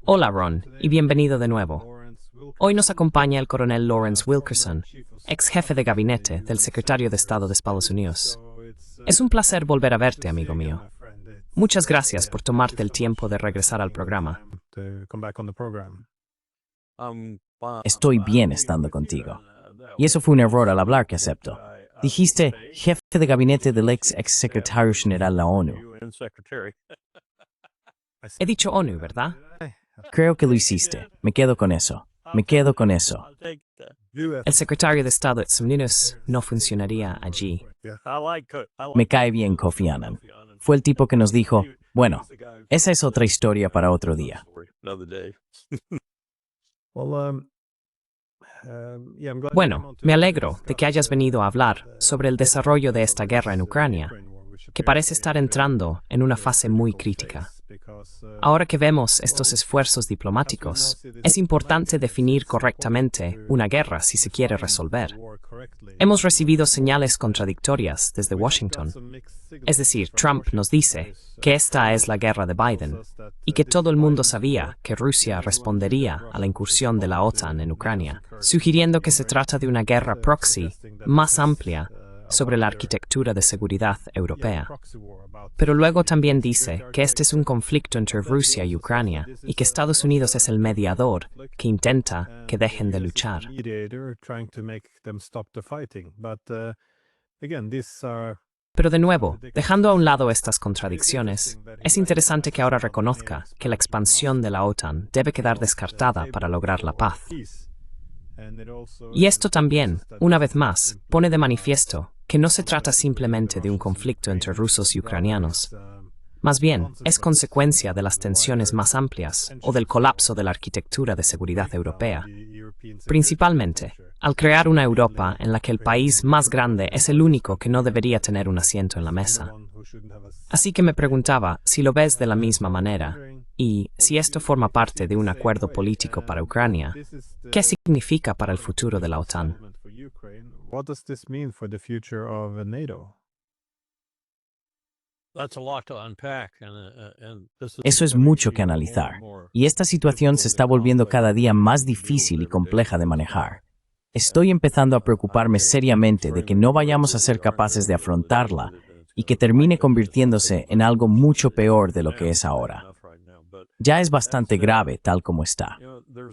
Hola Ron, y bienvenido de nuevo. Hoy nos acompaña el coronel Lawrence Wilkerson, ex jefe de gabinete del secretario de Estado de Estados Unidos. Es un placer volver a verte, amigo mío. Muchas gracias por tomarte el tiempo de regresar al programa. Estoy bien estando contigo. Y eso fue un error al hablar que acepto. Dijiste jefe de gabinete del ex secretario general de la ONU. He dicho ONU, ¿verdad? Creo que lo hiciste. Me quedo con eso. Me quedo con eso. El secretario de Estado de Estados Unidos no funcionaría allí. Me cae bien Kofi Annan. Fue el tipo que nos dijo, bueno, esa es otra historia para otro día. Bueno, me alegro de que hayas venido a hablar sobre el desarrollo de esta guerra en Ucrania, que parece estar entrando en una fase muy crítica. Ahora que vemos estos esfuerzos diplomáticos, es importante definir correctamente una guerra si se quiere resolver. Hemos recibido señales contradictorias desde Washington. Es decir, Trump nos dice que esta es la guerra de Biden y que todo el mundo sabía que Rusia respondería a la incursión de la OTAN en Ucrania, sugiriendo que se trata de una guerra proxy más amplia sobre la arquitectura de seguridad europea. Pero luego también dice que este es un conflicto entre Rusia y Ucrania y que Estados Unidos es el mediador que intenta que dejen de luchar. Pero de nuevo, dejando a un lado estas contradicciones, es interesante que ahora reconozca que la expansión de la OTAN debe quedar descartada para lograr la paz. Y esto también, una vez más, pone de manifiesto que no se trata simplemente de un conflicto entre rusos y ucranianos. Más bien, es consecuencia de las tensiones más amplias o del colapso de la arquitectura de seguridad europea. Principalmente, al crear una Europa en la que el país más grande es el único que no debería tener un asiento en la mesa. Así que me preguntaba si lo ves de la misma manera, y si esto forma parte de un acuerdo político para Ucrania, ¿qué significa para el futuro de la OTAN? Eso es mucho que analizar, y esta situación se está volviendo cada día más difícil y compleja de manejar. Estoy empezando a preocuparme seriamente de que no vayamos a ser capaces de afrontarla y que termine convirtiéndose en algo mucho peor de lo que es ahora. Ya es bastante grave tal como está.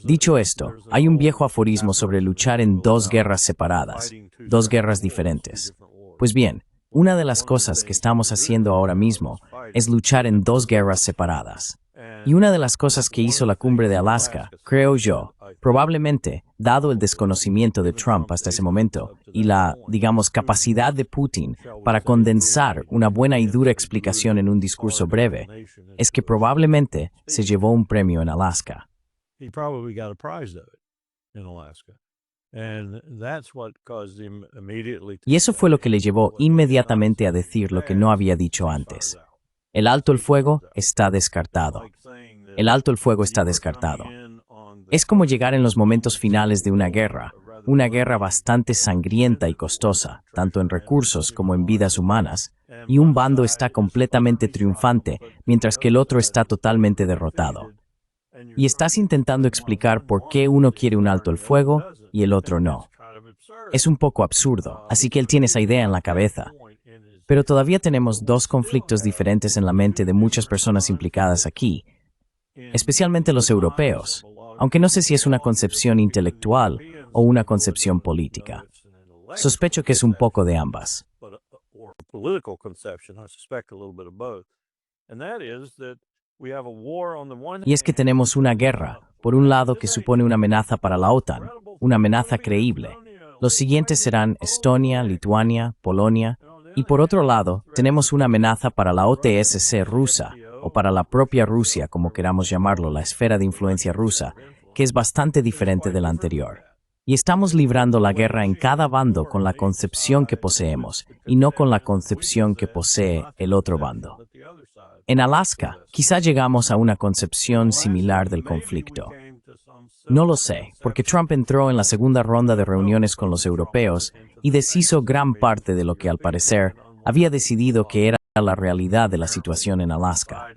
Dicho esto, hay un viejo aforismo sobre luchar en dos guerras separadas, dos guerras diferentes. Pues bien, una de las cosas que estamos haciendo ahora mismo es luchar en dos guerras separadas. Y una de las cosas que hizo la cumbre de Alaska, creo yo, probablemente, dado el desconocimiento de Trump hasta ese momento y la, digamos, capacidad de Putin para condensar una buena y dura explicación en un discurso breve, es que probablemente se llevó un premio en Alaska. Y eso fue lo que le llevó inmediatamente a decir lo que no había dicho antes. El alto el fuego está descartado. El alto el fuego está descartado. Es como llegar en los momentos finales de una guerra bastante sangrienta y costosa, tanto en recursos como en vidas humanas, y un bando está completamente triunfante, mientras que el otro está totalmente derrotado. Y estás intentando explicar por qué uno quiere un alto el fuego y el otro no. Es un poco absurdo, así que él tiene esa idea en la cabeza. Pero todavía tenemos dos conflictos diferentes en la mente de muchas personas implicadas aquí, especialmente los europeos, aunque no sé si es una concepción intelectual o una concepción política. Sospecho que es un poco de ambas. Y es que tenemos una guerra, por un lado, que supone una amenaza para la OTAN, una amenaza creíble. Los siguientes serán Estonia, Lituania, Polonia, y por otro lado, tenemos una amenaza para la OTSC rusa, o para la propia Rusia, como queramos llamarlo, la esfera de influencia rusa, que es bastante diferente de la anterior. Y estamos librando la guerra en cada bando con la concepción que poseemos, y no con la concepción que posee el otro bando. En Alaska, quizá llegamos a una concepción similar del conflicto. No lo sé, porque Trump entró en la segunda ronda de reuniones con los europeos y deshizo gran parte de lo que, al parecer, había decidido que era la realidad de la situación en Alaska.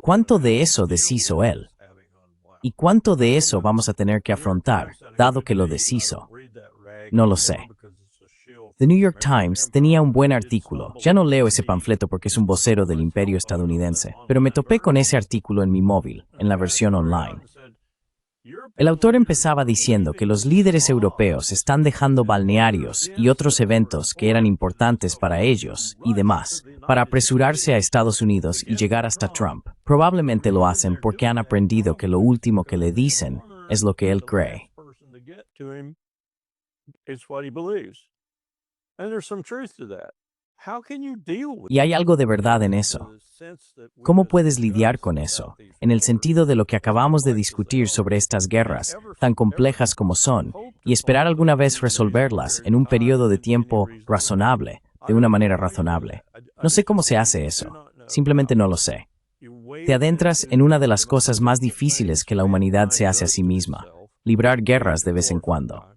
¿Cuánto de eso deshizo él? ¿Y cuánto de eso vamos a tener que afrontar, dado que lo deshizo? No lo sé. The New York Times tenía un buen artículo. Ya no leo ese panfleto porque es un vocero del imperio estadounidense, pero me topé con ese artículo en mi móvil, en la versión online. El autor empezaba diciendo que los líderes europeos están dejando balnearios y otros eventos que eran importantes para ellos y demás, para apresurarse a Estados Unidos y llegar hasta Trump. Probablemente lo hacen porque han aprendido que lo último que le dicen es lo que él cree. Y hay algo de verdad en eso. ¿Cómo puedes lidiar con eso? En el sentido de lo que acabamos de discutir sobre estas guerras, tan complejas como son, y esperar alguna vez resolverlas en un periodo de tiempo razonable, de una manera razonable. No sé cómo se hace eso. Simplemente no lo sé. Te adentras en una de las cosas más difíciles que la humanidad se hace a sí misma: librar guerras de vez en cuando.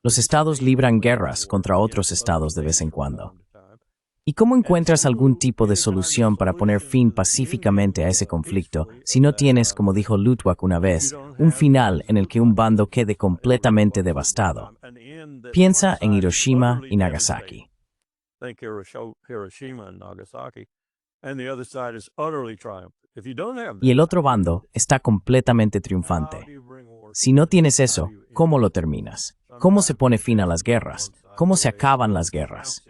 Los estados libran guerras contra otros estados de vez en cuando. ¿Y cómo encuentras algún tipo de solución para poner fin pacíficamente a ese conflicto si no tienes, como dijo Luttwak una vez, un final en el que un bando quede completamente devastado? Piensa en Hiroshima y Nagasaki. Y el otro bando está completamente triunfante. Si no tienes eso, ¿cómo lo terminas? ¿Cómo se pone fin a las guerras? ¿Cómo se acaban las guerras?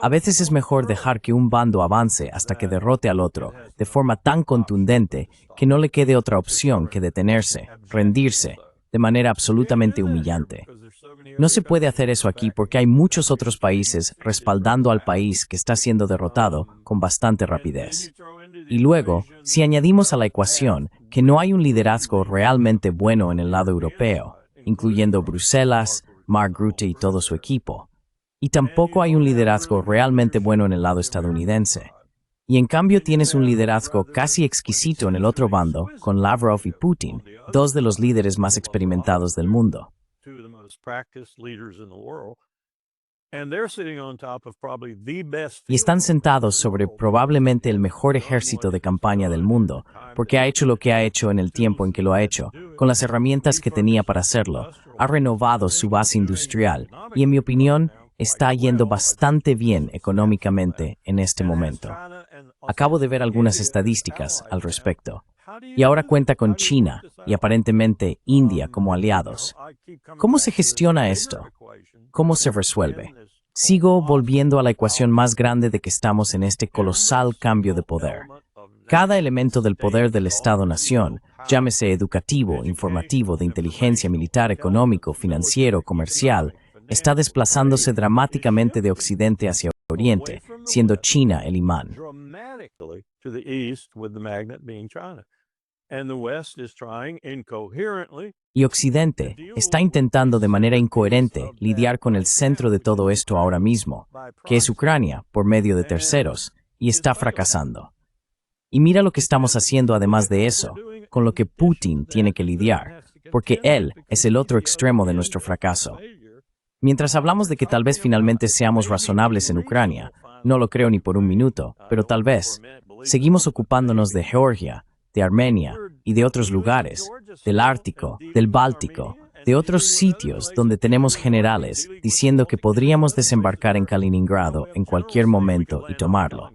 A veces es mejor dejar que un bando avance hasta que derrote al otro, de forma tan contundente que no le quede otra opción que detenerse, rendirse, de manera absolutamente humillante. No se puede hacer eso aquí porque hay muchos otros países respaldando al país que está siendo derrotado con bastante rapidez. Y luego, si añadimos a la ecuación que no hay un liderazgo realmente bueno en el lado europeo, incluyendo Bruselas, Mark Rutte y todo su equipo, y tampoco hay un liderazgo realmente bueno en el lado estadounidense. Y en cambio tienes un liderazgo casi exquisito en el otro bando, con Lavrov y Putin, dos de los líderes más experimentados del mundo. Y están sentados sobre probablemente el mejor ejército de campaña del mundo, porque ha hecho lo que ha hecho en el tiempo en que lo ha hecho, con las herramientas que tenía para hacerlo, ha renovado su base industrial, y en mi opinión, está yendo bastante bien económicamente en este momento. Acabo de ver algunas estadísticas al respecto. Y ahora cuenta con China y aparentemente India como aliados. ¿Cómo se gestiona esto? ¿Cómo se resuelve? Sigo volviendo a la ecuación más grande de que estamos en este colosal cambio de poder. Cada elemento del poder del Estado-nación, llámese educativo, informativo, de inteligencia, militar, económico, financiero, comercial, está desplazándose dramáticamente de Occidente hacia Oriente, siendo China el imán. Y Occidente está intentando de manera incoherente lidiar con el centro de todo esto ahora mismo, que es Ucrania, por medio de terceros, y está fracasando. Y mira lo que estamos haciendo además de eso, con lo que Putin tiene que lidiar, porque él es el otro extremo de nuestro fracaso. Mientras hablamos de que tal vez finalmente seamos razonables en Ucrania, no lo creo ni por un minuto, pero tal vez, seguimos ocupándonos de Georgia, de Armenia y de otros lugares, del Ártico, del Báltico, de otros sitios donde tenemos generales diciendo que podríamos desembarcar en Kaliningrado en cualquier momento y tomarlo.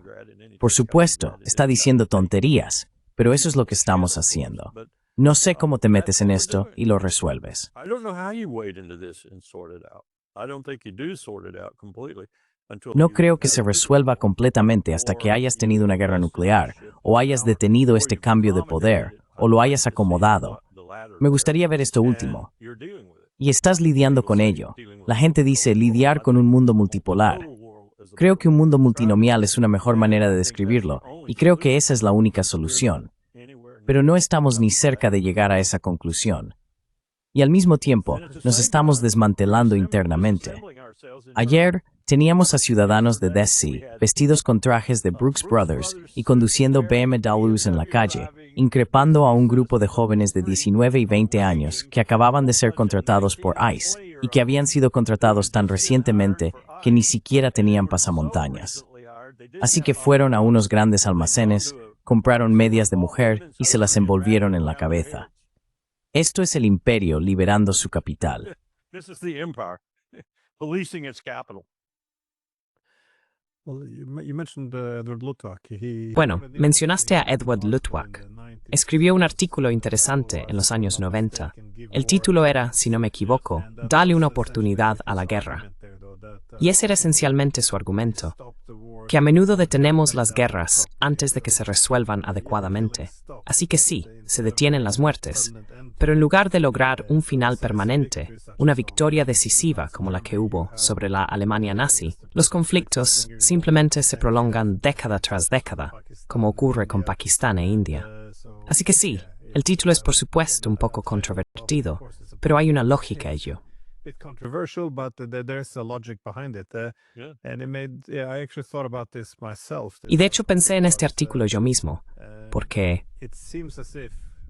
Por supuesto, está diciendo tonterías, pero eso es lo que estamos haciendo. No sé cómo te metes en esto y lo resuelves. No creo que se resuelva completamente hasta que hayas tenido una guerra nuclear, o hayas detenido este cambio de poder, o lo hayas acomodado. Me gustaría ver esto último. Y estás lidiando con ello. La gente dice lidiar con un mundo multipolar. Creo que un mundo multinomial es una mejor manera de describirlo, y creo que esa es la única solución. Pero no estamos ni cerca de llegar a esa conclusión. Y al mismo tiempo, nos estamos desmantelando internamente. Ayer, teníamos a ciudadanos de DC, vestidos con trajes de Brooks Brothers y conduciendo BMWs en la calle, increpando a un grupo de jóvenes de 19 y 20 años que acababan de ser contratados por ICE y que habían sido contratados tan recientemente que ni siquiera tenían pasamontañas. Así que fueron a unos grandes almacenes, compraron medias de mujer y se las envolvieron en la cabeza. Esto es el imperio liberando su capital. Bueno, mencionaste a Edward Luttwak. Escribió un artículo interesante en los años 90. El título era, si no me equivoco, Dale una oportunidad a la guerra. Y ese era esencialmente su argumento, que a menudo detenemos las guerras antes de que se resuelvan adecuadamente. Así que sí, se detienen las muertes, pero en lugar de lograr un final permanente, una victoria decisiva como la que hubo sobre la Alemania nazi, los conflictos simplemente se prolongan década tras década, como ocurre con Pakistán e India. Así que sí, el título es por supuesto un poco controvertido, pero hay una lógica a ello. Y de hecho pensé en este artículo yo mismo, porque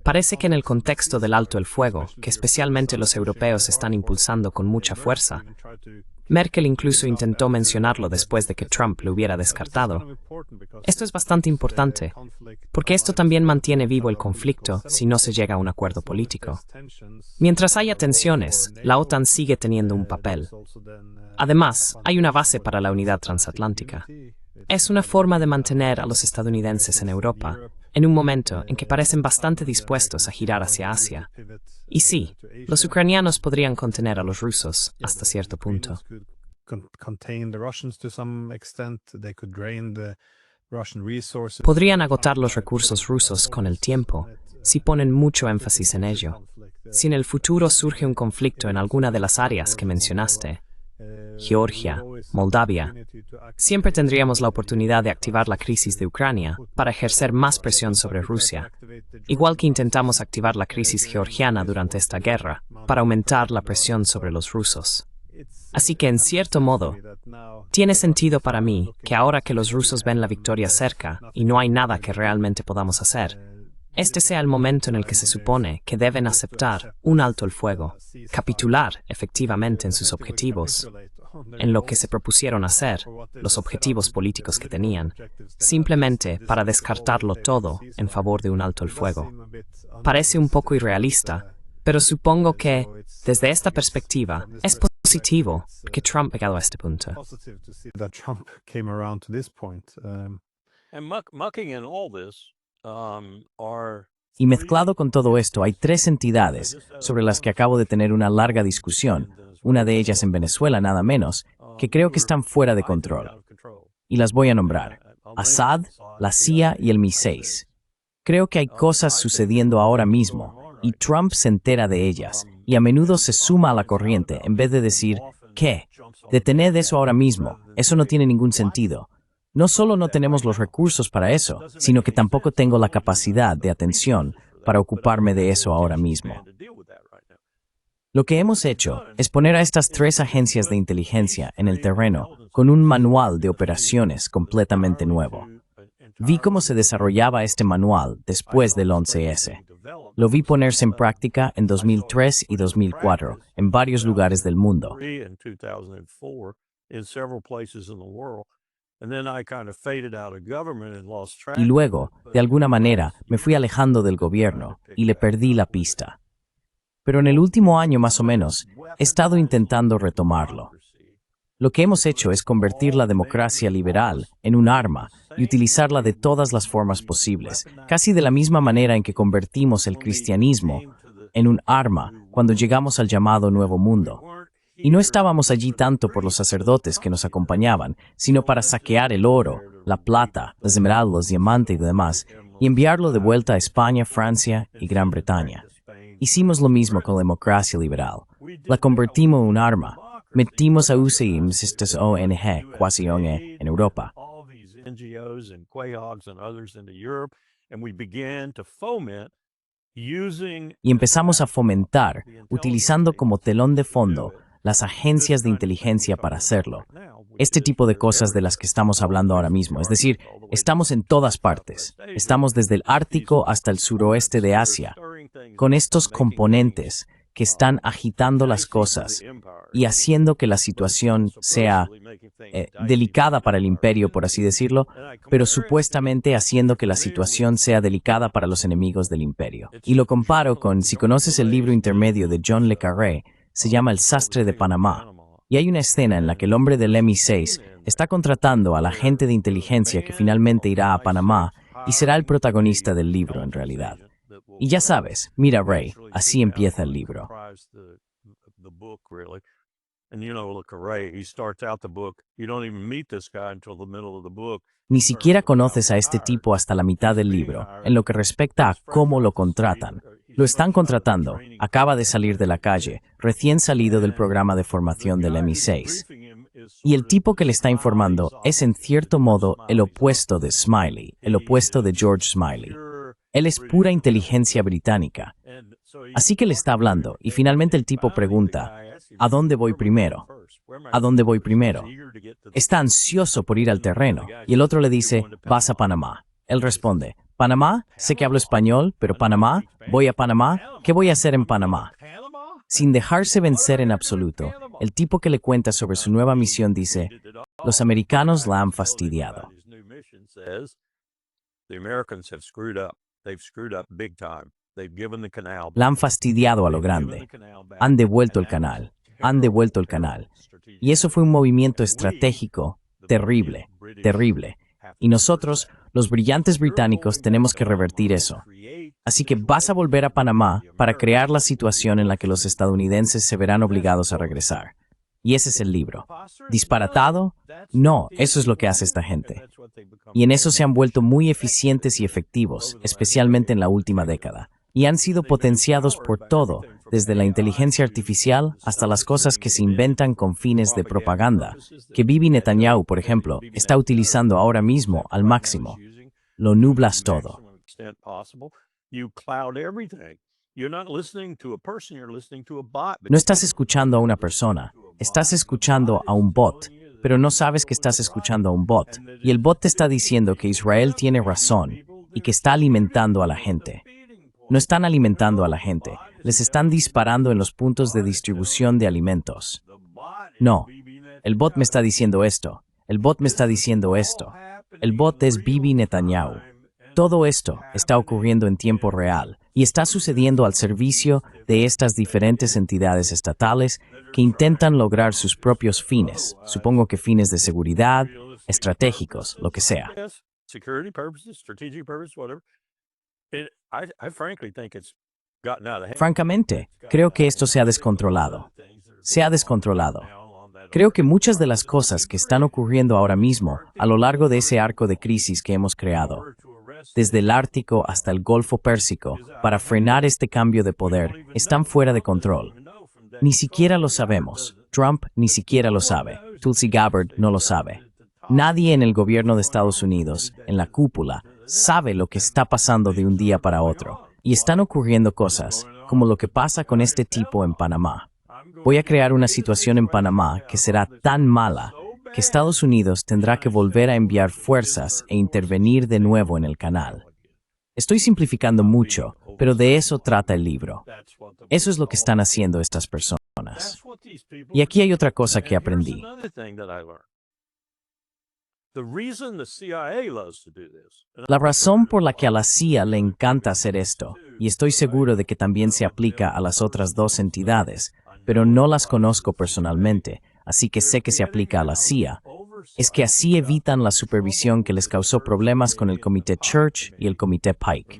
parece que en el contexto del alto el fuego, que especialmente los europeos están impulsando con mucha fuerza, Merkel incluso intentó mencionarlo después de que Trump lo hubiera descartado. Esto es bastante importante, porque esto también mantiene vivo el conflicto si no se llega a un acuerdo político. Mientras haya tensiones, la OTAN sigue teniendo un papel. Además, hay una base para la unidad transatlántica. Es una forma de mantener a los estadounidenses en Europa, en un momento en que parecen bastante dispuestos a girar hacia Asia. Y sí, los ucranianos podrían contener a los rusos hasta cierto punto. Podrían agotar los recursos rusos con el tiempo, si ponen mucho énfasis en ello. Si en el futuro surge un conflicto en alguna de las áreas que mencionaste, Georgia, Moldavia, siempre tendríamos la oportunidad de activar la crisis de Ucrania para ejercer más presión sobre Rusia, igual que intentamos activar la crisis georgiana durante esta guerra para aumentar la presión sobre los rusos. Así que, en cierto modo, tiene sentido para mí que ahora que los rusos ven la victoria cerca y no hay nada que realmente podamos hacer, este sea el momento en el que se supone que deben aceptar un alto el fuego, capitular efectivamente en sus objetivos, en lo que se propusieron hacer, los objetivos políticos que tenían, simplemente para descartarlo todo en favor de un alto el fuego. Parece un poco irrealista, pero supongo que, desde esta perspectiva, es positivo que Trump ha llegado a este punto. Y mezclado con todo esto, hay tres entidades sobre las que acabo de tener una larga discusión, una de ellas en Venezuela nada menos, que creo que están fuera de control. Y las voy a nombrar: Assad, la CIA y el MI6. Creo que hay cosas sucediendo ahora mismo, y Trump se entera de ellas, y a menudo se suma a la corriente en vez de decir, ¿qué? Detened eso ahora mismo, eso no tiene ningún sentido. No solo no tenemos los recursos para eso, sino que tampoco tengo la capacidad de atención para ocuparme de eso ahora mismo. Lo que hemos hecho es poner a estas tres agencias de inteligencia en el terreno con un manual de operaciones completamente nuevo. Vi cómo se desarrollaba este manual después del 11S. Lo vi ponerse en práctica en 2003 y 2004 en varios lugares del mundo. Y luego, de alguna manera, me fui alejando del gobierno y le perdí la pista. Pero en el último año más o menos, he estado intentando retomarlo. Lo que hemos hecho es convertir la democracia liberal en un arma y utilizarla de todas las formas posibles, casi de la misma manera en que convertimos el cristianismo en un arma cuando llegamos al llamado Nuevo Mundo. Y no estábamos allí tanto por los sacerdotes que nos acompañaban, sino para saquear el oro, la plata, las esmeraldas, los diamantes y demás, y enviarlo de vuelta a España, Francia y Gran Bretaña. Hicimos lo mismo con la democracia liberal. La convertimos en un arma. Metimos a UCIMS, estas ONG, cuasi ONG, en Europa. Y empezamos a fomentar, utilizando como telón de fondo, las agencias de inteligencia para hacerlo. Este tipo de cosas de las que estamos hablando ahora mismo. Es decir, estamos en todas partes. Estamos desde el Ártico hasta el suroeste de Asia, con estos componentes que están agitando las cosas y haciendo que la situación sea delicada para el imperio, por así decirlo, pero supuestamente haciendo que la situación sea delicada para los enemigos del imperio. Y lo comparo con, si conoces el libro intermedio de John le Carré, se llama El sastre de Panamá. Y hay una escena en la que el hombre del MI6 está contratando a la agente de inteligencia que finalmente irá a Panamá y será el protagonista del libro en realidad. Y ya sabes, mira Ray, así empieza el libro. Ni siquiera conoces a este tipo hasta la mitad del libro, en lo que respecta a cómo lo contratan. Lo están contratando, acaba de salir de la calle, recién salido del programa de formación del MI6. Y el tipo que le está informando es en cierto modo el opuesto de Smiley, el opuesto de George Smiley. Él es pura inteligencia británica. Así que le está hablando, y finalmente el tipo pregunta, ¿a dónde voy primero? ¿A dónde voy primero? Está ansioso por ir al terreno, y el otro le dice, vas a Panamá. Él responde, ¿Panamá? Sé que hablo español, pero ¿Panamá? ¿Voy a Panamá? ¿Qué voy a hacer en Panamá? Sin dejarse vencer en absoluto, el tipo que le cuenta sobre su nueva misión dice, los americanos la han fastidiado. La han fastidiado a lo grande. Han devuelto el canal. Han devuelto el canal. Y eso fue un movimiento estratégico terrible, terrible. Y nosotros, los brillantes británicos, tenemos que revertir eso. Así que vas a volver a Panamá para crear la situación en la que los estadounidenses se verán obligados a regresar. Y ese es el libro. ¿Disparatado? No, eso es lo que hace esta gente. Y en eso se han vuelto muy eficientes y efectivos, especialmente en la última década. Y han sido potenciados por todo, desde la inteligencia artificial hasta las cosas que se inventan con fines de propaganda, que Bibi Netanyahu, por ejemplo, está utilizando ahora mismo al máximo. Lo nublas todo. No estás escuchando a una persona, estás escuchando a un bot, pero no sabes que estás escuchando a un bot. Y el bot te está diciendo que Israel tiene razón y que está alimentando a la gente. No están alimentando a la gente, les están disparando en los puntos de distribución de alimentos. No, el bot me está diciendo esto, el bot me está diciendo esto. El bot es Bibi Netanyahu. Todo esto está ocurriendo en tiempo real y está sucediendo al servicio de estas diferentes entidades estatales que intentan lograr sus propios fines, supongo que fines de seguridad, estratégicos, lo que sea. Francamente, creo que esto se ha descontrolado. Se ha descontrolado. Creo que muchas de las cosas que están ocurriendo ahora mismo a lo largo de ese arco de crisis que hemos creado, desde el Ártico hasta el Golfo Pérsico, para frenar este cambio de poder, están fuera de control. Ni siquiera lo sabemos. Trump ni siquiera lo sabe. Tulsi Gabbard no lo sabe. Nadie en el gobierno de Estados Unidos, en la cúpula, sabe lo que está pasando de un día para otro. Y están ocurriendo cosas, como lo que pasa con este tipo en Panamá. Voy a crear una situación en Panamá que será tan mala que Estados Unidos tendrá que volver a enviar fuerzas e intervenir de nuevo en el canal. Estoy simplificando mucho, pero de eso trata el libro. Eso es lo que están haciendo estas personas. Y aquí hay otra cosa que aprendí. La razón por la que a la CIA le encanta hacer esto, y estoy seguro de que también se aplica a las otras dos entidades, pero no las conozco personalmente, así que sé que se aplica a la CIA, es que así evitan la supervisión que les causó problemas con el Comité Church y el Comité Pike.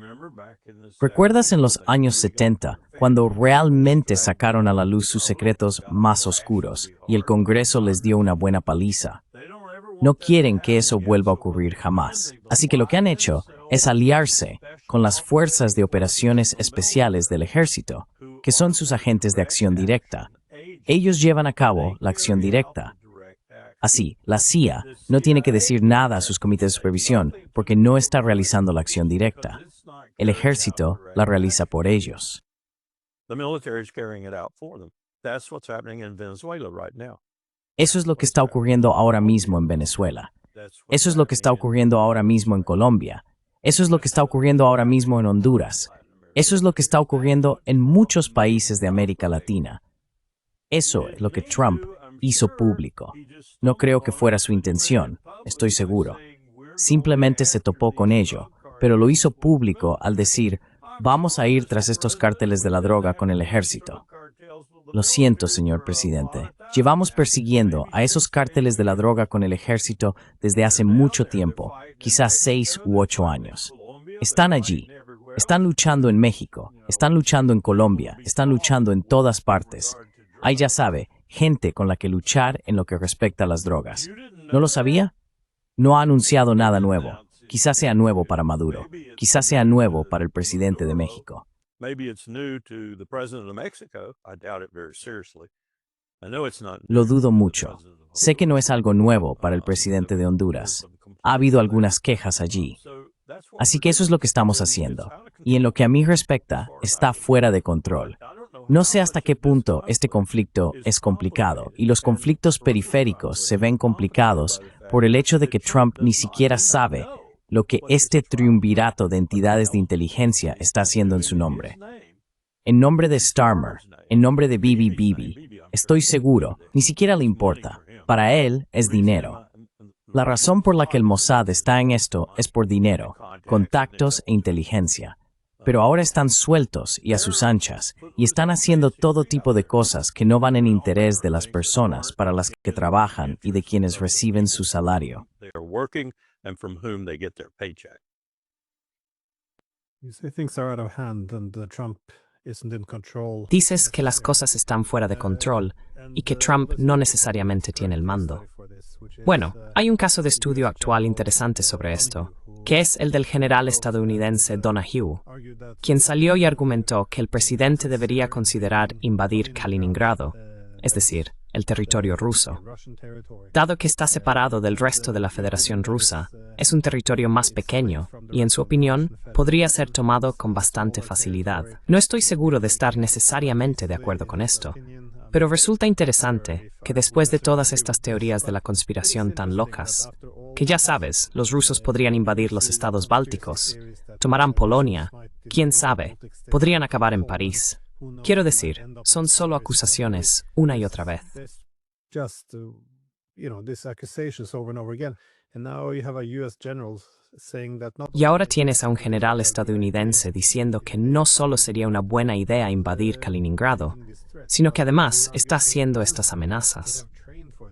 ¿Recuerdas en los años 70, cuando realmente sacaron a la luz sus secretos más oscuros y el Congreso les dio una buena paliza? No quieren que eso vuelva a ocurrir jamás. Así que lo que han hecho es aliarse con las fuerzas de operaciones especiales del ejército, que son sus agentes de acción directa. Ellos llevan a cabo la acción directa. Así, la CIA no tiene que decir nada a sus comités de supervisión porque no está realizando la acción directa. El ejército la realiza por ellos. Eso es lo que está ocurriendo ahora mismo en Venezuela. Eso es lo que está ocurriendo ahora mismo en Colombia. Eso es lo que está ocurriendo ahora mismo en Honduras. Eso es lo que está ocurriendo en muchos países de América Latina. Eso es lo que Trump hizo público. No creo que fuera su intención, estoy seguro. Simplemente se topó con ello, pero lo hizo público al decir, vamos a ir tras estos cárteles de la droga con el ejército. Lo siento, señor presidente. Llevamos persiguiendo a esos cárteles de la droga con el ejército desde hace mucho tiempo, quizás 6 u 8 años. Están allí. Están luchando en México, están luchando en Colombia, están luchando en todas partes. Hay, ya sabe, gente con la que luchar en lo que respecta a las drogas. ¿No lo sabía? No ha anunciado nada nuevo. Quizás sea nuevo para Maduro. Quizás sea nuevo para el presidente de México. Lo dudo mucho. Sé que no es algo nuevo para el presidente de Honduras. Ha habido algunas quejas allí. Así que eso es lo que estamos haciendo. Y en lo que a mí respecta, está fuera de control. No sé hasta qué punto este conflicto es complicado, y los conflictos periféricos se ven complicados por el hecho de que Trump ni siquiera sabe lo que este triunvirato de entidades de inteligencia está haciendo en su nombre. En nombre de Starmer, en nombre de Bibi, estoy seguro, ni siquiera le importa. Para él es dinero. La razón por la que el Mossad está en esto es por dinero, contactos e inteligencia. Pero ahora están sueltos y a sus anchas, y están haciendo todo tipo de cosas que no van en interés de las personas para las que trabajan y de quienes reciben su salario. Dices que las cosas están fuera de control y que Trump no necesariamente tiene el mando. Bueno, hay un caso de estudio actual interesante sobre esto, que es el del general estadounidense Donahue, quien salió y argumentó que el presidente debería considerar invadir Kaliningrado, es decir, el territorio ruso. Dado que está separado del resto de la Federación Rusa, es un territorio más pequeño y, en su opinión, podría ser tomado con bastante facilidad. No estoy seguro de estar necesariamente de acuerdo con esto, pero resulta interesante que después de todas estas teorías de la conspiración tan locas, que ya sabes, los rusos podrían invadir los estados bálticos, tomarán Polonia, quién sabe, podrían acabar en París. Quiero decir, son solo acusaciones una y otra vez. Y ahora tienes a un general estadounidense diciendo que no solo sería una buena idea invadir Kaliningrado, sino que además está haciendo estas amenazas.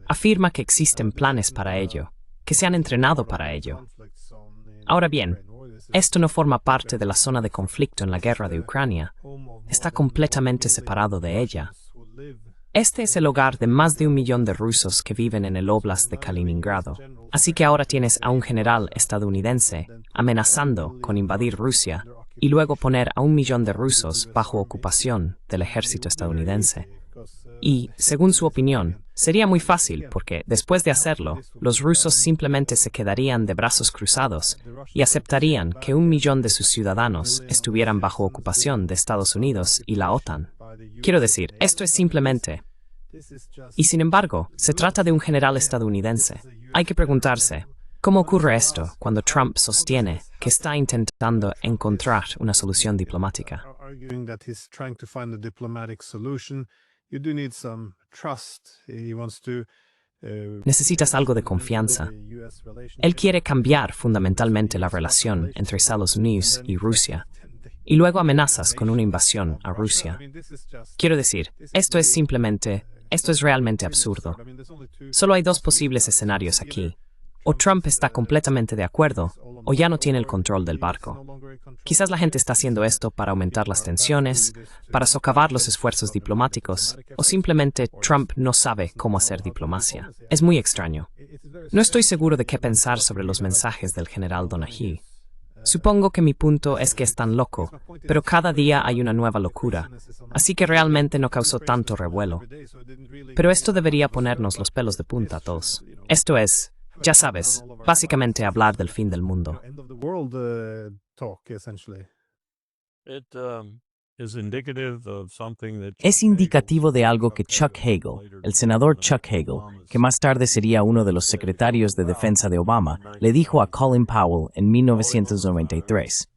Afirma que existen planes para ello, que se han entrenado para ello. Ahora bien, esto no forma parte de la zona de conflicto en la guerra de Ucrania. Está completamente separado de ella. Este es el hogar de más de 1 millón de rusos que viven en el óblast de Kaliningrado. Así que ahora tienes a un general estadounidense amenazando con invadir Rusia y luego poner a 1 millón de rusos bajo ocupación del ejército estadounidense. Y, según su opinión, sería muy fácil porque, después de hacerlo, los rusos simplemente se quedarían de brazos cruzados y aceptarían que 1 millón de sus ciudadanos estuvieran bajo ocupación de Estados Unidos y la OTAN. Quiero decir, esto es simplemente... Y sin embargo, se trata de un general estadounidense. Hay que preguntarse, ¿cómo ocurre esto cuando Trump sostiene que está intentando encontrar una solución diplomática? Necesitas algo de confianza. Él quiere cambiar fundamentalmente la relación entre Estados Unidos y Rusia, y luego amenazas con una invasión a Rusia. Quiero decir, esto es realmente absurdo. Solo hay 2 posibles escenarios aquí. O Trump está completamente de acuerdo, o ya no tiene el control del barco. Quizás la gente está haciendo esto para aumentar las tensiones, para socavar los esfuerzos diplomáticos, o simplemente Trump no sabe cómo hacer diplomacia. Es muy extraño. No estoy seguro de qué pensar sobre los mensajes del general Donahue. Supongo que mi punto es que es tan loco, pero cada día hay una nueva locura, así que realmente no causó tanto revuelo. Pero esto debería ponernos los pelos de punta a todos. Esto es, ya sabes, básicamente hablar del fin del mundo. Es indicativo de algo que Chuck Hagel, el senador Chuck Hagel, que más tarde sería uno de los secretarios de defensa de Obama, le dijo a Colin Powell en 1993.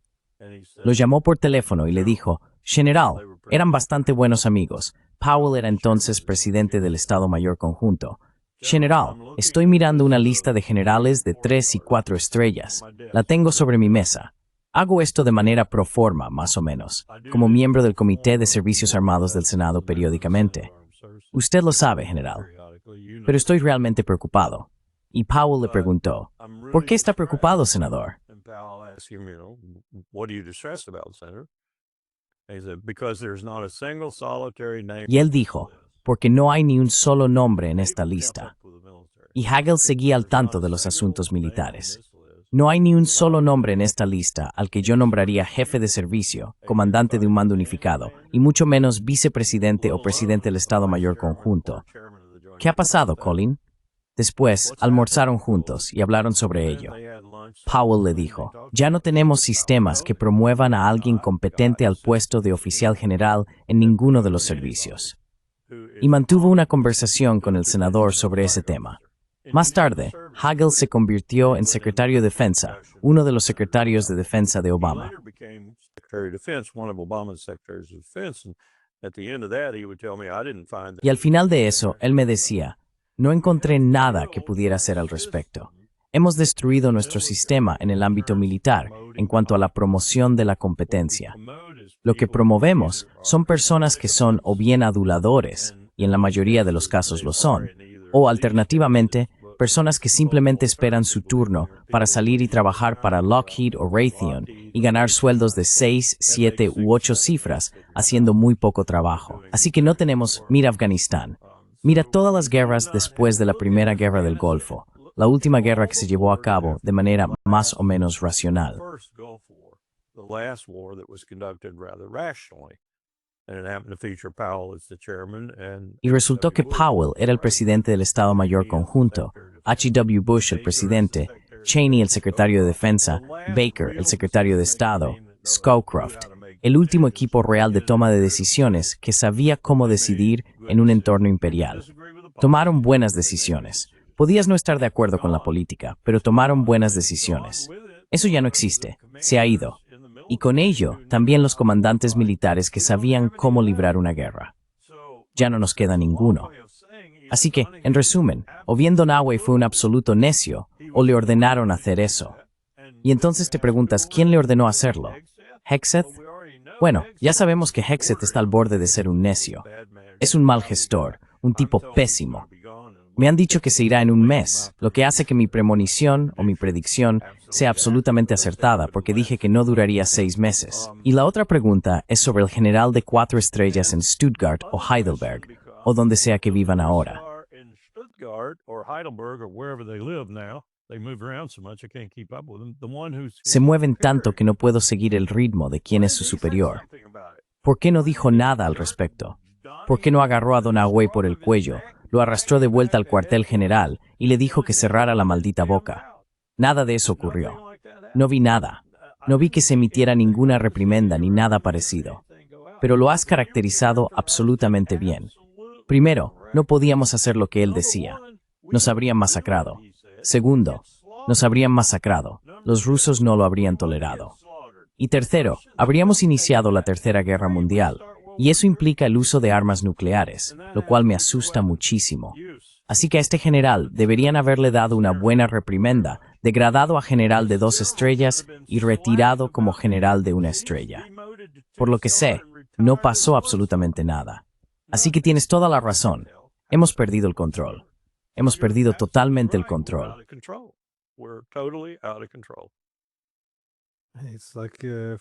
Lo llamó por teléfono y le dijo, General, eran bastante buenos amigos. Powell era entonces presidente del Estado Mayor Conjunto. General, estoy mirando una lista de generales de 3 y 4 estrellas. La tengo sobre mi mesa. Hago esto de manera pro forma, más o menos, como miembro del Comité de Servicios Armados del Senado periódicamente. Usted lo sabe, general. Pero estoy realmente preocupado. Y Powell le preguntó, ¿por qué está preocupado, senador? Y él dijo, porque no hay ni un solo nombre en esta lista. Y Hagel seguía al tanto de los asuntos militares. No hay ni un solo nombre en esta lista al que yo nombraría jefe de servicio, comandante de un mando unificado, y mucho menos vicepresidente o presidente del Estado Mayor Conjunto. ¿Qué ha pasado, Colin? Después, almorzaron juntos y hablaron sobre ello. Powell le dijo, ya no tenemos sistemas que promuevan a alguien competente al puesto de oficial general en ninguno de los servicios. Y mantuvo una conversación con el senador sobre ese tema. Más tarde, Hagel se convirtió en secretario de Defensa, uno de los secretarios de Defensa de Obama. Y al final de eso, él me decía, no encontré nada que pudiera hacer al respecto. Hemos destruido nuestro sistema en el ámbito militar en cuanto a la promoción de la competencia. Lo que promovemos son personas que son o bien aduladores, y en la mayoría de los casos lo son, o alternativamente, personas que simplemente esperan su turno para salir y trabajar para Lockheed o Raytheon y ganar sueldos de 6, 7 u 8 cifras haciendo muy poco trabajo. Así que no tenemos, mira Afganistán, mira todas las guerras después de la Primera Guerra del Golfo, la última guerra que se llevó a cabo de manera más o menos racional. Y resultó que Powell era el presidente del Estado Mayor Conjunto, H.W. Bush el presidente, Cheney el secretario de Defensa, Baker el secretario de Estado, Scowcroft, el último equipo real de toma de decisiones que sabía cómo decidir en un entorno imperial. Tomaron buenas decisiones. Podías no estar de acuerdo con la política, pero tomaron buenas decisiones. Eso ya no existe, se ha ido. Y con ello, también los comandantes militares que sabían cómo librar una guerra. Ya no nos queda ninguno. Así que, en resumen, o bien Donaway fue un absoluto necio, o le ordenaron hacer eso. Y entonces te preguntas, ¿quién le ordenó hacerlo? ¿Hegseth? Bueno, ya sabemos que Hegseth está al borde de ser un necio. Es un mal gestor, un tipo pésimo. Me han dicho que se irá en un mes, lo que hace que mi premonición o mi predicción sea absolutamente acertada, porque dije que no duraría 6 meses. Y la otra pregunta es sobre el general de 4 estrellas en Stuttgart o Heidelberg, o donde sea que vivan ahora. Se mueven tanto que no puedo seguir el ritmo de quién es su superior. ¿Por qué no dijo nada al respecto? ¿Por qué no agarró a Donaway por el cuello, lo arrastró de vuelta al cuartel general y le dijo que cerrara la maldita boca? Nada de eso ocurrió. No vi nada. No vi que se emitiera ninguna reprimenda ni nada parecido. Pero lo has caracterizado absolutamente bien. Primero, no podíamos hacer lo que él decía. Nos habrían masacrado. Segundo, nos habrían masacrado. Los rusos no lo habrían tolerado. Y tercero, habríamos iniciado la Tercera Guerra Mundial. Y eso implica el uso de armas nucleares, lo cual me asusta muchísimo. Así que a este general deberían haberle dado una buena reprimenda, degradado a general de 2 estrellas y retirado como general de 1 estrella. Por lo que sé, no pasó absolutamente nada. Así que tienes toda la razón. Hemos perdido el control. Hemos perdido totalmente el control.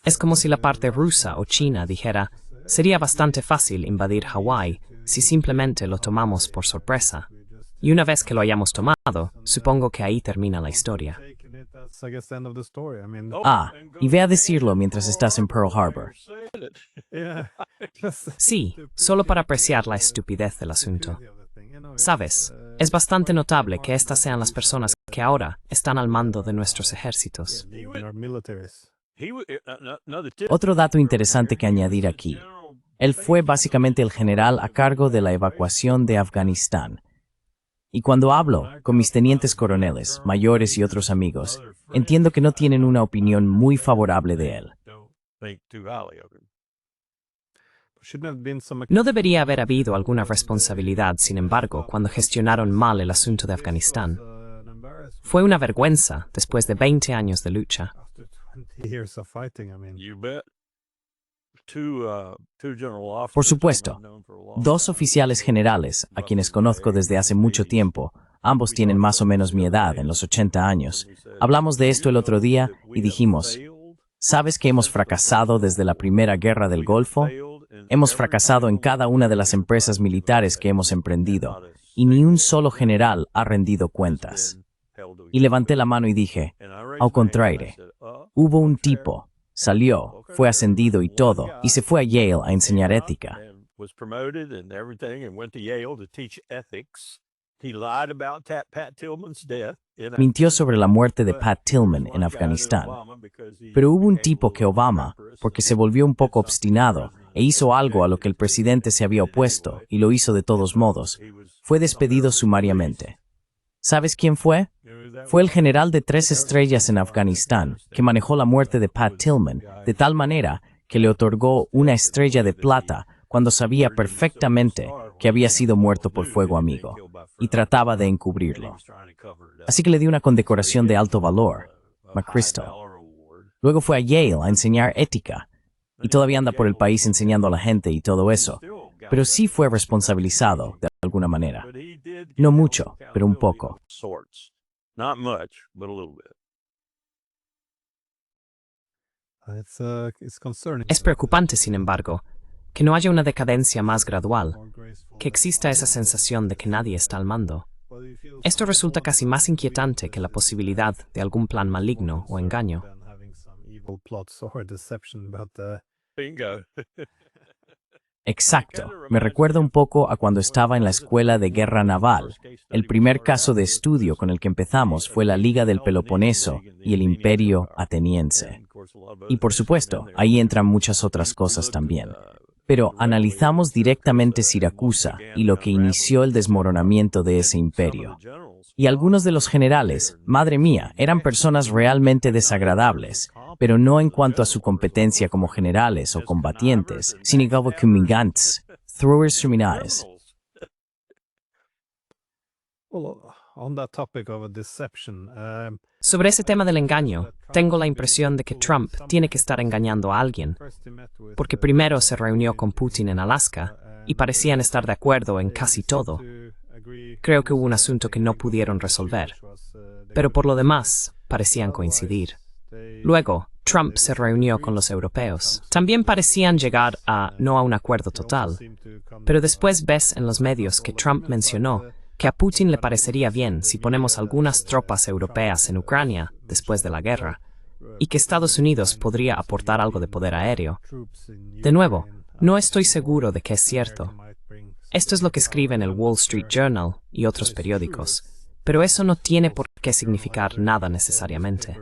Es como si la parte rusa o china dijera, sería bastante fácil invadir Hawái si simplemente lo tomamos por sorpresa. Y una vez que lo hayamos tomado, supongo que ahí termina la historia. Ah, y ve a decirlo mientras estás en Pearl Harbor. Sí, solo para apreciar la estupidez del asunto. Sabes, es bastante notable que estas sean las personas que ahora están al mando de nuestros ejércitos. Otro dato interesante que añadir aquí. Él fue básicamente el general a cargo de la evacuación de Afganistán. Y cuando hablo con mis tenientes coroneles, mayores y otros amigos, entiendo que no tienen una opinión muy favorable de él. No debería haber habido alguna responsabilidad, sin embargo, cuando gestionaron mal el asunto de Afganistán. Fue una vergüenza después de 20 años de lucha. Por supuesto, dos oficiales generales, a quienes conozco desde hace mucho tiempo, ambos tienen más o menos mi edad, en los 80 años. Hablamos de esto el otro día y dijimos, ¿sabes que hemos fracasado desde la Primera Guerra del Golfo? Hemos fracasado en cada una de las empresas militares que hemos emprendido, y ni un solo general ha rendido cuentas. Y levanté la mano y dije, al contrario, hubo un tipo, salió, fue ascendido y todo, y se fue a Yale a enseñar ética. Mintió sobre la muerte de Pat Tillman en Afganistán. Pero hubo un tipo que Obama, porque se volvió un poco obstinado e hizo algo a lo que el presidente se había opuesto, y lo hizo de todos modos, fue despedido sumariamente. ¿Sabes quién fue? Fue el general de 3 estrellas en Afganistán, que manejó la muerte de Pat Tillman, de tal manera que le otorgó una estrella de plata cuando sabía perfectamente que había sido muerto por fuego amigo, y trataba de encubrirlo. Así que le dio una condecoración de alto valor, McChrystal. Luego fue a Yale a enseñar ética, y todavía anda por el país enseñando a la gente y todo eso, pero sí fue responsabilizado de alguna manera. No mucho, pero un poco. Es preocupante, sin embargo, que no haya una decadencia más gradual, que exista esa sensación de que nadie está al mando. Esto resulta casi más inquietante que la posibilidad de algún plan maligno o engaño. Exacto. Me recuerda un poco a cuando estaba en la escuela de guerra naval. El primer caso de estudio con el que empezamos fue la Liga del Peloponeso y el Imperio Ateniense. Y por supuesto, ahí entran muchas otras cosas también. Pero analizamos directamente Siracusa y lo que inició el desmoronamiento de ese imperio. Y algunos de los generales, madre mía, eran personas realmente desagradables, pero no en cuanto a su competencia como generales o combatientes, sino como comandantes, throwers criminales. Sobre ese tema del engaño, tengo la impresión de que Trump tiene que estar engañando a alguien, porque primero se reunió con Putin en Alaska y parecían estar de acuerdo en casi todo. Creo que hubo un asunto que no pudieron resolver, pero por lo demás parecían coincidir. Luego, Trump se reunió con los europeos. También parecían llegar no a un acuerdo total, pero después ves en los medios que Trump mencionó que a Putin le parecería bien si ponemos algunas tropas europeas en Ucrania después de la guerra, y que Estados Unidos podría aportar algo de poder aéreo. De nuevo, no estoy seguro de que es cierto. Esto es lo que escriben el Wall Street Journal y otros periódicos, pero eso no tiene por qué significar nada necesariamente.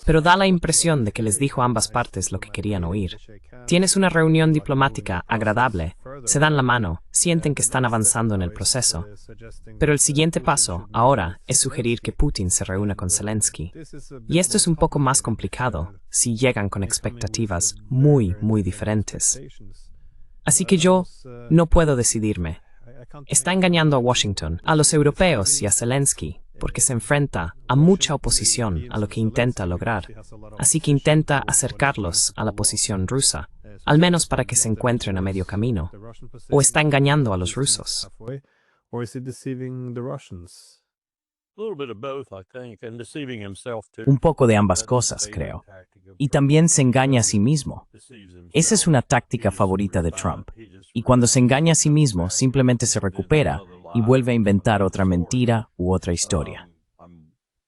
Pero da la impresión de que les dijo a ambas partes lo que querían oír. Tienes una reunión diplomática agradable, se dan la mano, sienten que están avanzando en el proceso. Pero el siguiente paso, ahora, es sugerir que Putin se reúna con Zelensky. Y esto es un poco más complicado, si llegan con expectativas muy, muy diferentes. Así que yo no puedo decidirme. Está engañando a Washington, a los europeos y a Zelensky, porque se enfrenta a mucha oposición a lo que intenta lograr. Así que intenta acercarlos a la posición rusa, al menos para que se encuentren a medio camino. ¿O está engañando a los rusos? Un poco de ambas cosas, creo. Y también se engaña a sí mismo. Esa es una táctica favorita de Trump. Y cuando se engaña a sí mismo, simplemente se recupera y vuelve a inventar otra mentira u otra historia.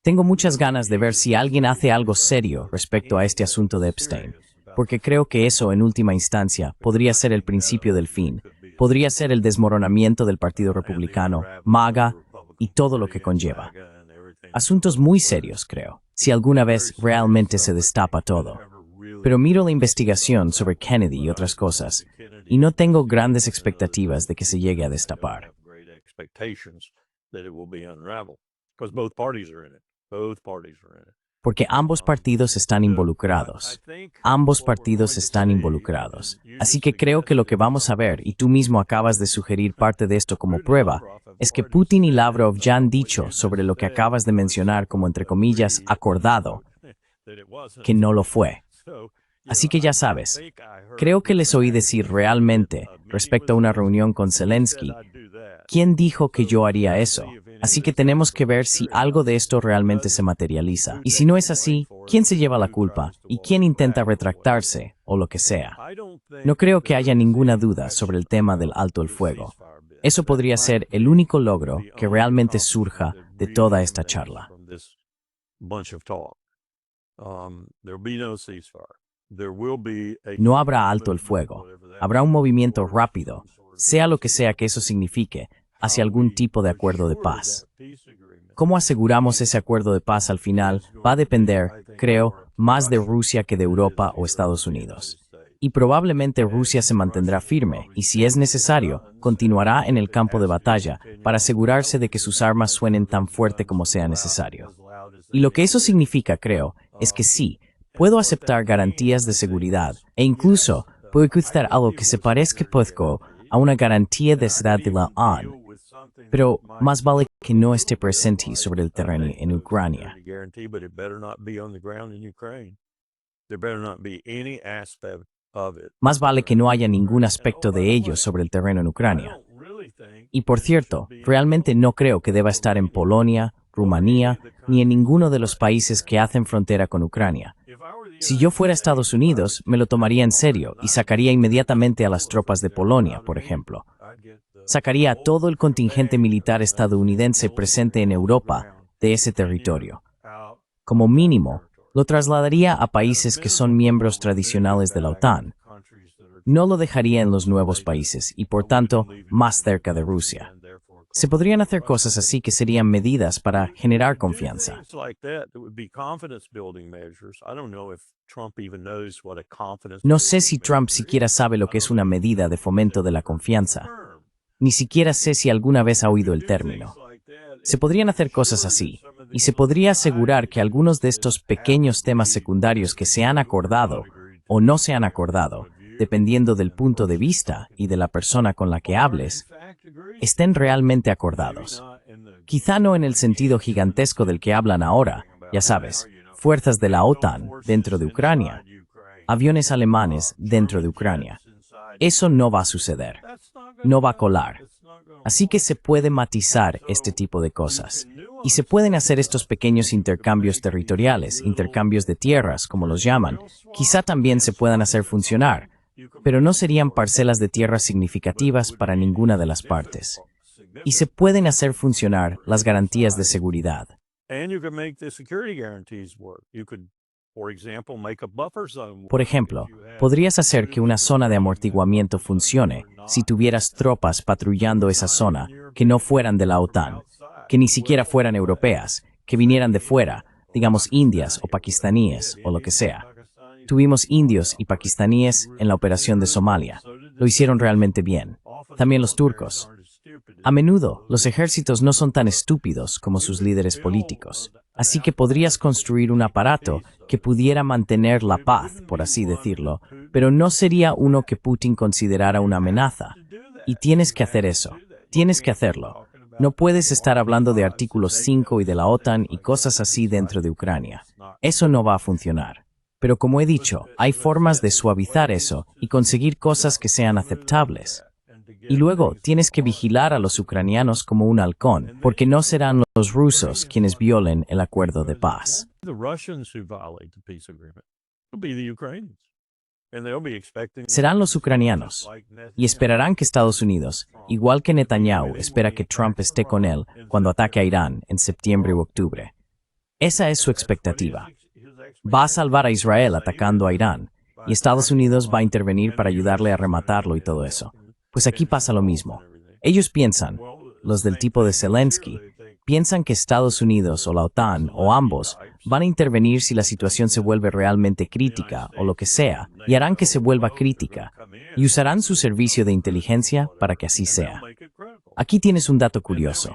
Tengo muchas ganas de ver si alguien hace algo serio respecto a este asunto de Epstein, porque creo que eso, en última instancia, podría ser el principio del fin. Podría ser el desmoronamiento del Partido Republicano, MAGA y todo lo que conlleva. Asuntos muy serios, creo, si alguna vez realmente se destapa todo. Pero miro la investigación sobre Kennedy y otras cosas, y no tengo grandes expectativas de que se llegue a destapar. Porque ambos partidos están involucrados. Ambos partidos están involucrados. Así que creo que lo que vamos a ver, y tú mismo acabas de sugerir parte de esto como prueba, es que Putin y Lavrov ya han dicho sobre lo que acabas de mencionar como entre comillas acordado, que no lo fue. Así que ya sabes, creo que les oí decir realmente, respecto a una reunión con Zelensky, ¿quién dijo que yo haría eso? Así que tenemos que ver si algo de esto realmente se materializa. Y si no es así, ¿quién se lleva la culpa? ¿Y quién intenta retractarse? O lo que sea. No creo que haya ninguna duda sobre el tema del alto el fuego. Eso podría ser el único logro que realmente surja de toda esta charla. No habrá alto el fuego. Habrá un movimiento rápido, sea lo que sea que eso signifique, hacia algún tipo de acuerdo de paz. ¿Cómo aseguramos ese acuerdo de paz al final? Va a depender, creo, más de Rusia que de Europa o Estados Unidos. Y probablemente Rusia se mantendrá firme y, si es necesario, continuará en el campo de batalla para asegurarse de que sus armas suenen tan fuerte como sea necesario. Y lo que eso significa, creo, es que sí, puedo aceptar garantías de seguridad e incluso puedo aceptar algo que se parezca poco a una garantía de seguridad de la ONU. Pero más vale que no esté presente sobre el terreno en Ucrania. Más vale que no haya ningún aspecto de ello sobre el terreno en Ucrania. Y por cierto, realmente no creo que deba estar en Polonia, Rumanía, ni en ninguno de los países que hacen frontera con Ucrania. Si yo fuera Estados Unidos, me lo tomaría en serio y sacaría inmediatamente a las tropas de Polonia, por ejemplo. Sacaría a todo el contingente militar estadounidense presente en Europa de ese territorio. Como mínimo, lo trasladaría a países que son miembros tradicionales de la OTAN. No lo dejaría en los nuevos países y, por tanto, más cerca de Rusia. Se podrían hacer cosas así que serían medidas para generar confianza. No sé si Trump siquiera sabe lo que es una medida de fomento de la confianza. Ni siquiera sé si alguna vez ha oído el término. Se podrían hacer cosas así, y se podría asegurar que algunos de estos pequeños temas secundarios que se han acordado o no se han acordado, dependiendo del punto de vista y de la persona con la que hables, estén realmente acordados. Quizá no en el sentido gigantesco del que hablan ahora, ya sabes, fuerzas de la OTAN dentro de Ucrania, aviones alemanes dentro de Ucrania. Eso no va a suceder. No va a colar. Así que se puede matizar este tipo de cosas. Y se pueden hacer estos pequeños intercambios territoriales, intercambios de tierras, como los llaman. Quizá también se puedan hacer funcionar, pero no serían parcelas de tierras significativas para ninguna de las partes. Y se pueden hacer funcionar las garantías de seguridad. Por ejemplo, podrías hacer que una zona de amortiguamiento funcione si tuvieras tropas patrullando esa zona que no fueran de la OTAN, que ni siquiera fueran europeas, que vinieran de fuera, digamos indias o pakistaníes o lo que sea. Tuvimos indios y pakistaníes en la operación de Somalia. Lo hicieron realmente bien. También los turcos. A menudo, los ejércitos no son tan estúpidos como sus líderes políticos. Así que podrías construir un aparato que pudiera mantener la paz, por así decirlo, pero no sería uno que Putin considerara una amenaza. Y tienes que hacer eso. Tienes que hacerlo. No puedes estar hablando de artículo 5 y de la OTAN y cosas así dentro de Ucrania. Eso no va a funcionar. Pero como he dicho, hay formas de suavizar eso y conseguir cosas que sean aceptables. Y luego tienes que vigilar a los ucranianos como un halcón, porque no serán los rusos quienes violen el acuerdo de paz. Serán los ucranianos, y esperarán que Estados Unidos, igual que Netanyahu, espera que Trump esté con él cuando ataque a Irán en septiembre u octubre. Esa es su expectativa. Va a salvar a Israel atacando a Irán, y Estados Unidos va a intervenir para ayudarle a rematarlo y todo eso. Pues aquí pasa lo mismo. Ellos piensan, los del tipo de Zelensky, piensan que Estados Unidos o la OTAN o ambos van a intervenir si la situación se vuelve realmente crítica o lo que sea, y harán que se vuelva crítica, y usarán su servicio de inteligencia para que así sea. Aquí tienes un dato curioso.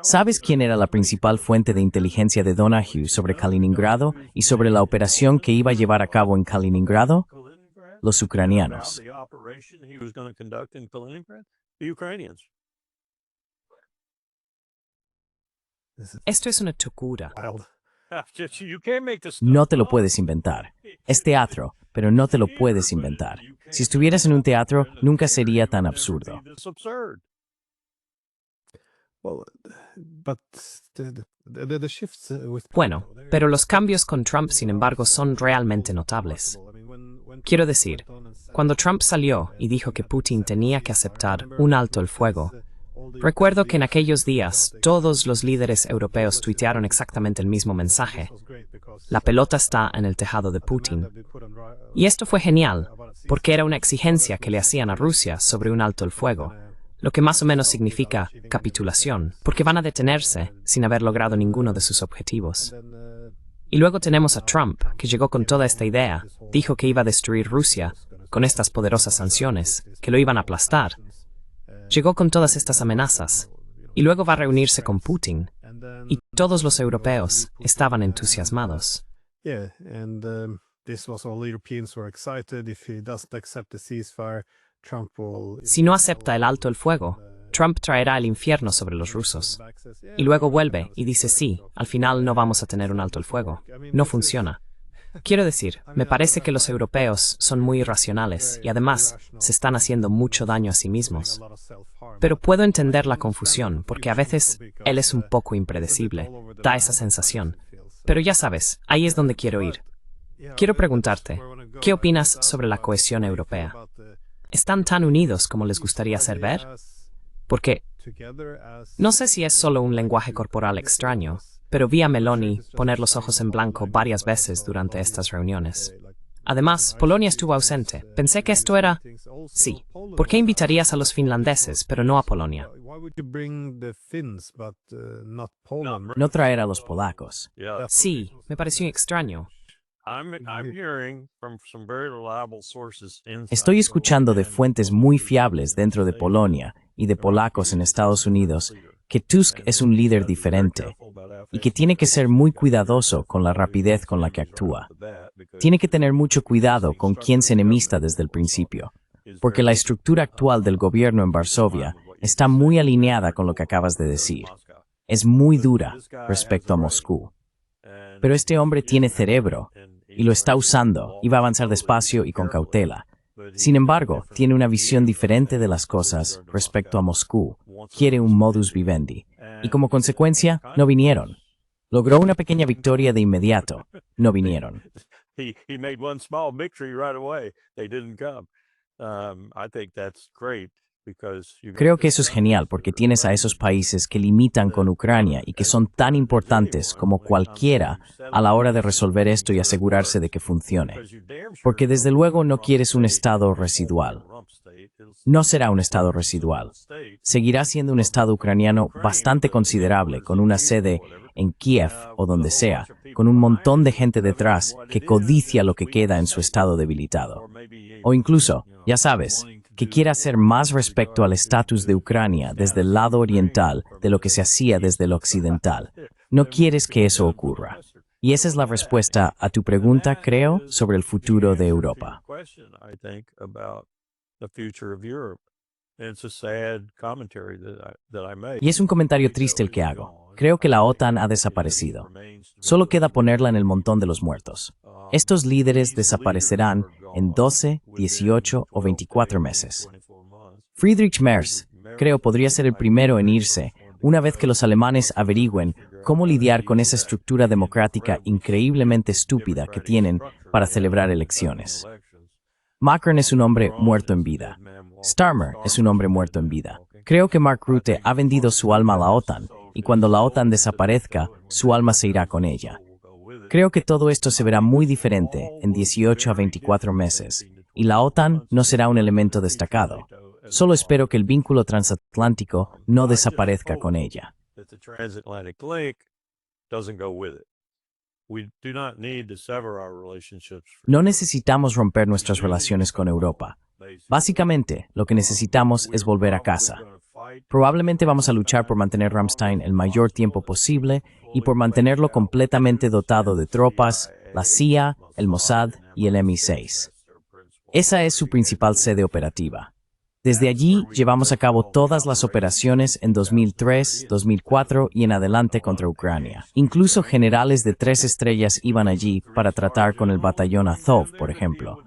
¿Sabes quién era la principal fuente de inteligencia de Donahue sobre Kaliningrado y sobre la operación que iba a llevar a cabo en Kaliningrado? Los ucranianos. Esto es una locura. No te lo puedes inventar. Es teatro, pero no te lo puedes inventar. Si estuvieras en un teatro, nunca sería tan absurdo. Bueno, pero los cambios con Trump, sin embargo, son realmente notables. Quiero decir, cuando Trump salió y dijo que Putin tenía que aceptar un alto el fuego, recuerdo que en aquellos días todos los líderes europeos tuitearon exactamente el mismo mensaje. La pelota está en el tejado de Putin. Y esto fue genial, porque era una exigencia que le hacían a Rusia sobre un alto el fuego, lo que más o menos significa capitulación, porque van a detenerse sin haber logrado ninguno de sus objetivos. Y luego tenemos a Trump, que llegó con toda esta idea, dijo que iba a destruir Rusia con estas poderosas sanciones, que lo iban a aplastar. Llegó con todas estas amenazas, y luego va a reunirse con Putin, y todos los europeos estaban entusiasmados. Si no acepta el alto el fuego, Trump traerá el infierno sobre los rusos. Y luego vuelve y dice sí, al final no vamos a tener un alto el fuego. No funciona. Quiero decir, me parece que los europeos son muy irracionales y además se están haciendo mucho daño a sí mismos. Pero puedo entender la confusión, porque a veces él es un poco impredecible, da esa sensación. Pero ya sabes, ahí es donde quiero ir. Quiero preguntarte, ¿qué opinas sobre la cohesión europea? ¿Están tan unidos como les gustaría hacer ver? Porque no sé si es solo un lenguaje corporal extraño, pero vi a Meloni poner los ojos en blanco varias veces durante estas reuniones. Además, Polonia estuvo ausente. Pensé que esto era... Sí, ¿por qué invitarías a los finlandeses, pero no a Polonia? No traer a los polacos. Sí, me pareció extraño. Estoy escuchando de fuentes muy fiables dentro de Polonia y de polacos en Estados Unidos que Tusk es un líder diferente y que tiene que ser muy cuidadoso con la rapidez con la que actúa. Tiene que tener mucho cuidado con quién se enemista desde el principio, porque la estructura actual del gobierno en Varsovia está muy alineada con lo que acabas de decir. Es muy dura respecto a Moscú. Pero este hombre tiene cerebro y lo está usando y va a avanzar despacio y con cautela. Sin embargo, tiene una visión diferente de las cosas respecto a Moscú. Quiere un modus vivendi. Y como consecuencia, no vinieron. Logró una pequeña victoria de inmediato. No vinieron. Creo que eso es genial porque tienes a esos países que limitan con Ucrania y que son tan importantes como cualquiera a la hora de resolver esto y asegurarse de que funcione. Porque desde luego no quieres un estado residual. No será un estado residual. Seguirá siendo un estado ucraniano bastante considerable, con una sede en Kiev o donde sea, con un montón de gente detrás que codicia lo que queda en su estado debilitado. O incluso, ya sabes, que quiera hacer más respecto al estatus de Ucrania desde el lado oriental de lo que se hacía desde el occidental. No quieres que eso ocurra. Y esa es la respuesta a tu pregunta, creo, sobre el futuro de Europa. Y es un comentario triste el que hago. Creo que la OTAN ha desaparecido. Solo queda ponerla en el montón de los muertos. Estos líderes desaparecerán en 12, 18 o 24 meses. Friedrich Merz, creo, podría ser el primero en irse una vez que los alemanes averigüen cómo lidiar con esa estructura democrática increíblemente estúpida que tienen para celebrar elecciones. Macron es un hombre muerto en vida. Starmer es un hombre muerto en vida. Creo que Mark Rutte ha vendido su alma a la OTAN, y cuando la OTAN desaparezca, su alma se irá con ella. Creo que todo esto se verá muy diferente en 18 a 24 meses, y la OTAN no será un elemento destacado. Solo espero que el vínculo transatlántico no desaparezca con ella. No necesitamos romper nuestras relaciones con Europa. Básicamente, lo que necesitamos es volver a casa. Probablemente vamos a luchar por mantener Ramstein el mayor tiempo posible y por mantenerlo completamente dotado de tropas, la CIA, el Mossad y el MI6. Esa es su principal sede operativa. Desde allí llevamos a cabo todas las operaciones en 2003, 2004 y en adelante contra Ucrania. Incluso generales de 3 estrellas iban allí para tratar con el batallón Azov, por ejemplo.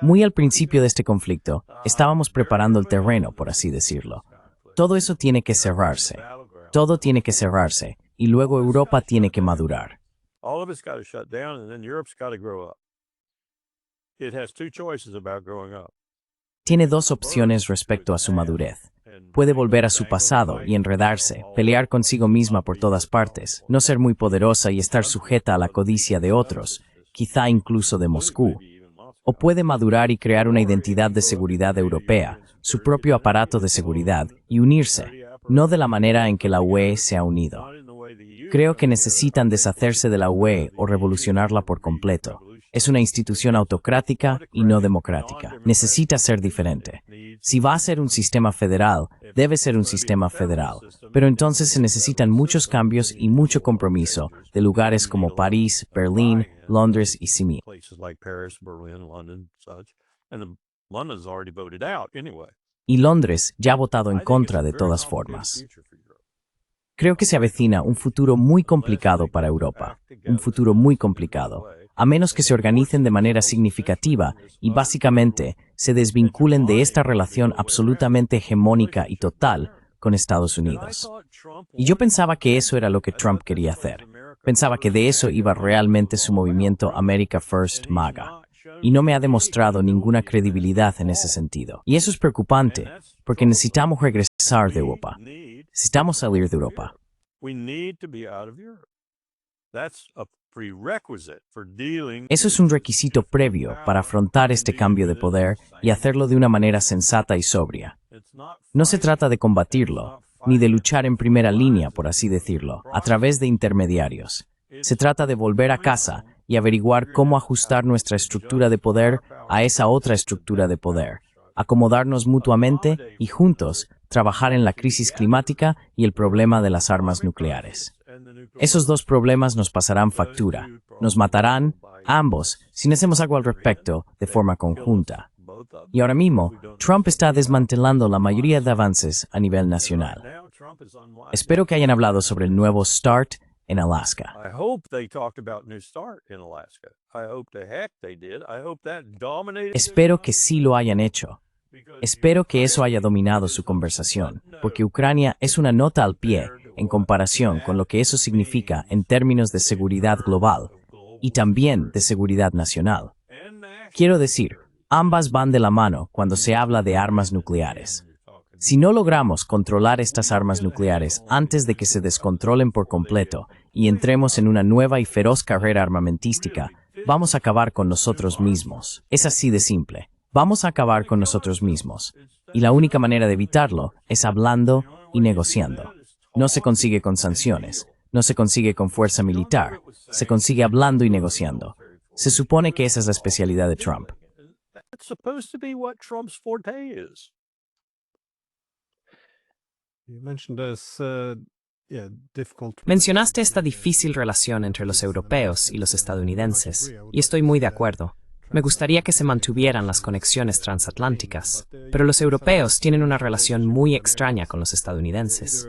Muy al principio de este conflicto, estábamos preparando el terreno, por así decirlo. Todo eso tiene que cerrarse. Todo tiene que cerrarse. Y luego Europa tiene que madurar. Tiene dos opciones respecto a su madurez. Puede volver a su pasado y enredarse, pelear consigo misma por todas partes, no ser muy poderosa y estar sujeta a la codicia de otros, quizá incluso de Moscú. O puede madurar y crear una identidad de seguridad europea, su propio aparato de seguridad, y unirse, no de la manera en que la UE se ha unido. Creo que necesitan deshacerse de la UE o revolucionarla por completo. Es una institución autocrática y no democrática. Necesita ser diferente. Si va a ser un sistema federal, debe ser un sistema federal. Pero entonces se necesitan muchos cambios y mucho compromiso de lugares como París, Berlín, Londres y Simi. Y Londres ya ha votado en contra de todas formas. Creo que se avecina un futuro muy complicado para Europa. Un futuro muy complicado. A menos que se organicen de manera significativa y básicamente se desvinculen de esta relación absolutamente hegemónica y total con Estados Unidos. Y yo pensaba que eso era lo que Trump quería hacer. Pensaba que de eso iba realmente su movimiento America First MAGA. Y no me ha demostrado ninguna credibilidad en ese sentido. Y eso es preocupante, porque necesitamos regresar de Europa. Necesitamos salir de Europa. Eso es un requisito previo para afrontar este cambio de poder y hacerlo de una manera sensata y sobria. No se trata de combatirlo, ni de luchar en primera línea, por así decirlo, a través de intermediarios. Se trata de volver a casa y averiguar cómo ajustar nuestra estructura de poder a esa otra estructura de poder, acomodarnos mutuamente y juntos trabajar en la crisis climática y el problema de las armas nucleares. Esos dos problemas nos pasarán factura, nos matarán a ambos si no hacemos algo al respecto de forma conjunta. Y ahora mismo, Trump está desmantelando la mayoría de avances a nivel nacional. Espero que hayan hablado sobre el nuevo START en Alaska. Espero que sí lo hayan hecho. Espero que eso haya dominado su conversación, porque Ucrania es una nota al pie en comparación con lo que eso significa en términos de seguridad global y también de seguridad nacional. Quiero decir, ambas van de la mano cuando se habla de armas nucleares. Si no logramos controlar estas armas nucleares antes de que se descontrolen por completo y entremos en una nueva y feroz carrera armamentística, vamos a acabar con nosotros mismos. Es así de simple. Vamos a acabar con nosotros mismos. Y la única manera de evitarlo es hablando y negociando. No se consigue con sanciones, no se consigue con fuerza militar, se consigue hablando y negociando. Se supone que esa es la especialidad de Trump. Mencionaste esta difícil relación entre los europeos y los estadounidenses, y estoy muy de acuerdo. Me gustaría que se mantuvieran las conexiones transatlánticas, pero los europeos tienen una relación muy extraña con los estadounidenses.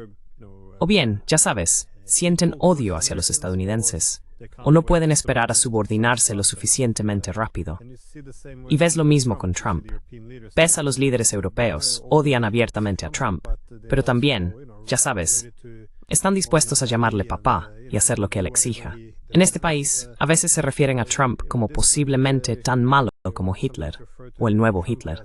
O bien, ya sabes, sienten odio hacia los estadounidenses, o no pueden esperar a subordinarse lo suficientemente rápido. Y ves lo mismo con Trump. Ves a los líderes europeos, odian abiertamente a Trump, pero también, ya sabes, están dispuestos a llamarle papá y hacer lo que él exija. En este país, a veces se refieren a Trump como posiblemente tan malo como Hitler, o el nuevo Hitler.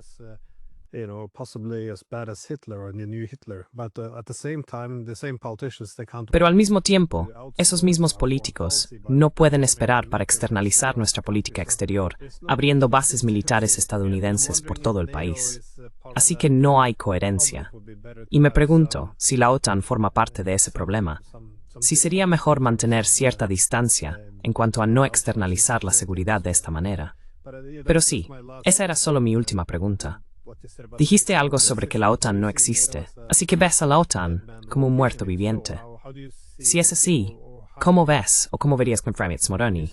Pero al mismo tiempo, esos mismos políticos no pueden esperar para externalizar nuestra política exterior, abriendo bases militares estadounidenses por todo el país. Así que no hay coherencia. Y me pregunto si la OTAN forma parte de ese problema. Si sería mejor mantener cierta distancia en cuanto a no externalizar la seguridad de esta manera. Pero sí, esa era solo mi última pregunta. Dijiste algo sobre que la OTAN no existe, Así que ves a la OTAN como un muerto viviente. Si es así, ¿cómo ves o cómo verías con Framits Moroni?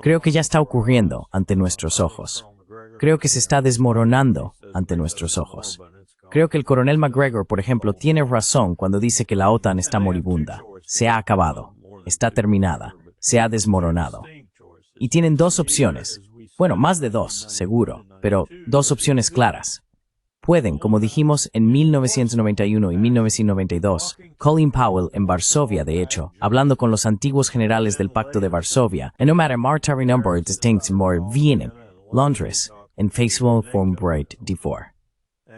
Creo que ya está ocurriendo ante nuestros ojos. Creo que se está desmoronando ante nuestros ojos. Creo que el coronel McGregor, por ejemplo, tiene razón cuando dice que la OTAN está moribunda. Se ha acabado. Está terminada. Se ha desmoronado. Y tienen dos opciones. Bueno, más de dos, seguro, pero dos opciones claras. Pueden, como dijimos en 1991 y 1992, Colin Powell en Varsovia, de hecho, hablando con los antiguos generales del Pacto de Varsovia, en un military number distinct more Wien, Londres, en Facebook from Bright D4.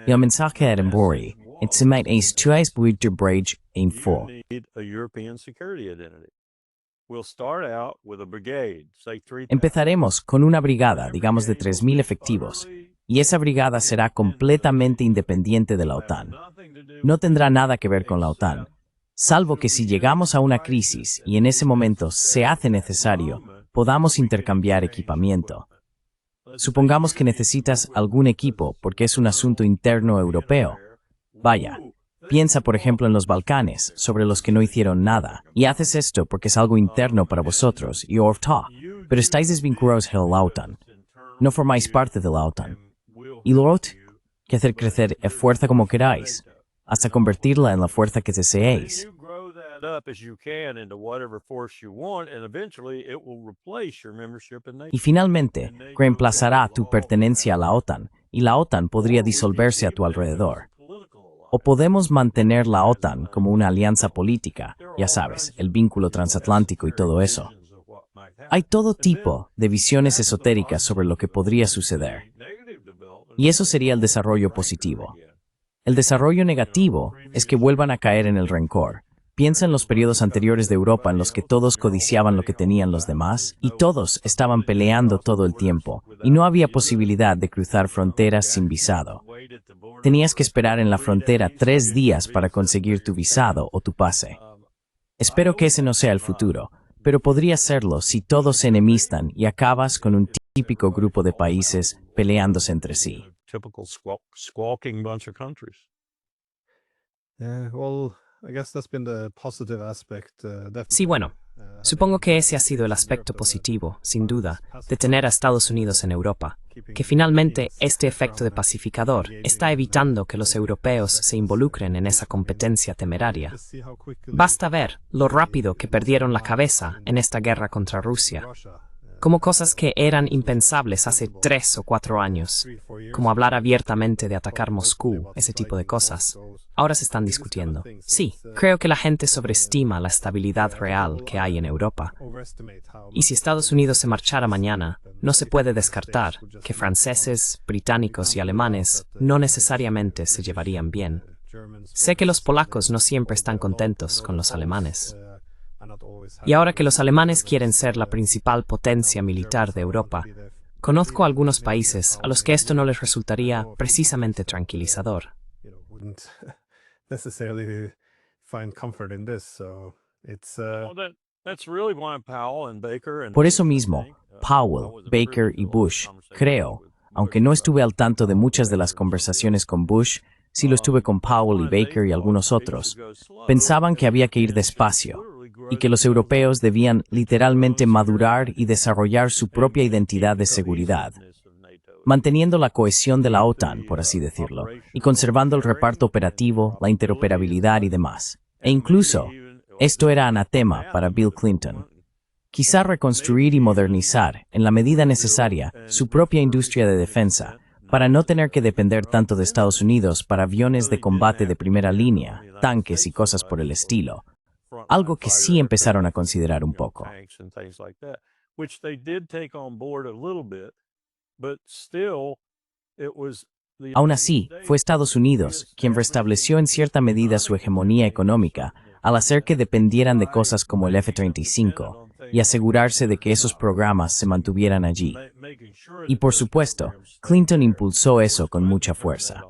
Y el mensaje era en Bori, en Semite Ace 2 Bridge Bridge in full. Empezaremos con una brigada, digamos de 3.000 efectivos, y esa brigada será completamente independiente de la OTAN. No tendrá nada que ver con la OTAN, salvo que si llegamos a una crisis y en ese momento se hace necesario, podamos intercambiar equipamiento. Supongamos que necesitas algún equipo porque es un asunto interno europeo. Vaya, piensa por ejemplo en los Balcanes, sobre los que no hicieron nada, y haces esto porque es algo interno para vosotros, y pero estáis desvinculados de la OTAN. No formáis parte de la OTAN. Y lo otro, que hacer crecer la fuerza como queráis, hasta convertirla en la fuerza que deseéis. Y finalmente, reemplazará tu pertenencia a la OTAN, y la OTAN podría disolverse a tu alrededor. O podemos mantener la OTAN como una alianza política, ya sabes, el vínculo transatlántico y todo eso. Hay todo tipo de visiones esotéricas sobre lo que podría suceder. Y eso sería el desarrollo positivo. El desarrollo negativo es que vuelvan a caer en el rencor. Piensa en los periodos anteriores de Europa en los que todos codiciaban lo que tenían los demás y todos estaban peleando todo el tiempo y no había posibilidad de cruzar fronteras sin visado. Tenías que esperar en la frontera 3 días para conseguir tu visado o tu pase. Espero que ese no sea el futuro, pero podría serlo si todos se enemistan y acabas con un típico grupo de países peleándose entre sí. Sí, bueno, supongo que ese ha sido el aspecto positivo, sin duda, de tener a Estados Unidos en Europa, que finalmente este efecto de pacificador está evitando que los europeos se involucren en esa competencia temeraria. Basta ver lo rápido que perdieron la cabeza en esta guerra contra Rusia, como cosas que eran impensables hace 3 o 4 años, como hablar abiertamente de atacar Moscú, ese tipo de cosas. Ahora se están discutiendo. Sí, creo que la gente sobreestima la estabilidad real que hay en Europa. Y si Estados Unidos se marchara mañana, no se puede descartar que franceses, británicos y alemanes no necesariamente se llevarían bien. Sé que los polacos no siempre están contentos con los alemanes. Y ahora que los alemanes quieren ser la principal potencia militar de Europa, conozco algunos países a los que esto no les resultaría precisamente tranquilizador. Por eso mismo, Powell, Baker y Bush, creo, aunque no estuve al tanto de muchas de las conversaciones con Bush, sí lo estuve con Powell y Baker y algunos otros, pensaban que había que ir despacio y que los europeos debían literalmente madurar y desarrollar su propia identidad de seguridad, manteniendo la cohesión de la OTAN, por así decirlo, y conservando el reparto operativo, la interoperabilidad y demás. E incluso, esto era anatema para Bill Clinton. Quizá reconstruir y modernizar, en la medida necesaria, su propia industria de defensa, para no tener que depender tanto de Estados Unidos para aviones de combate de primera línea, tanques y cosas por el estilo. Algo que sí empezaron a considerar un poco. Aún así, fue Estados Unidos quien restableció en cierta medida su hegemonía económica al hacer que dependieran de cosas como el F-35 y asegurarse de que esos programas se mantuvieran allí. Y por supuesto, Clinton impulsó eso con mucha fuerza.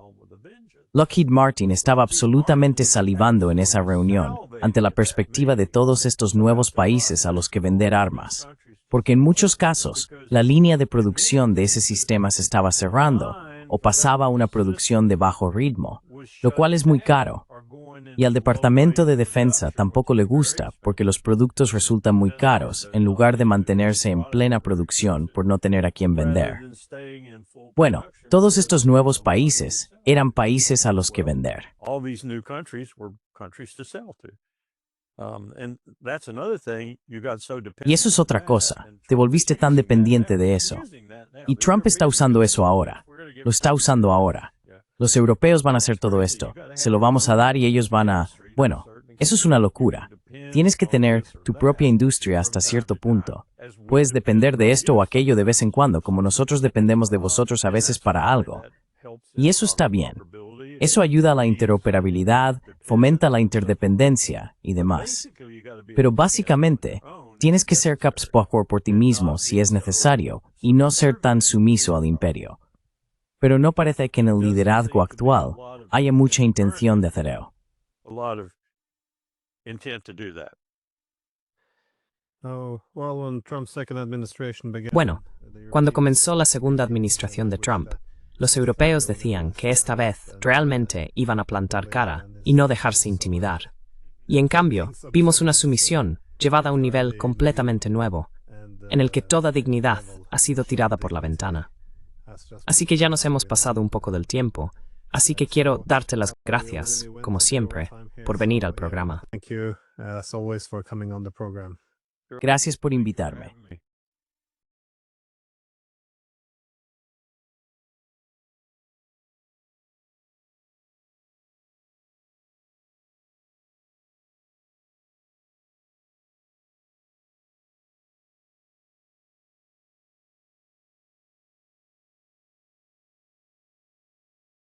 Lockheed Martin estaba absolutamente salivando en esa reunión ante la perspectiva de todos estos nuevos países a los que vender armas. porque en muchos casos la línea de producción de ese sistema se estaba cerrando o pasaba a una producción de bajo ritmo, lo cual es muy caro. Y al Departamento de Defensa tampoco le gusta porque los productos resultan muy caros en lugar de mantenerse en plena producción por no tener a quién vender. Bueno, todos estos nuevos países eran países a los que vender. Y eso es otra cosa, te volviste tan dependiente de eso. Y Trump está usando eso ahora, lo está usando ahora. Los europeos van a hacer todo esto, se lo vamos a dar y ellos van a... Bueno, eso es una locura. Tienes que tener tu propia industria hasta cierto punto. Puedes depender de esto o aquello de vez en cuando, como nosotros dependemos de vosotros a veces para algo. Y eso está bien. Eso ayuda a la interoperabilidad, fomenta la interdependencia y demás. Pero básicamente, tienes que ser capaz por ti mismo si es necesario y no ser tan sumiso al imperio. Pero no parece que en el liderazgo actual haya mucha intención de hacerlo. Bueno, cuando comenzó la segunda administración de Trump, los europeos decían que esta vez realmente iban a plantar cara y no dejarse intimidar. Y en cambio, vimos una sumisión llevada a un nivel completamente nuevo, en el que toda dignidad ha sido tirada por la ventana. Así que ya nos hemos pasado un poco del tiempo, así que quiero darte las gracias, como siempre, por venir al programa. Gracias por invitarme.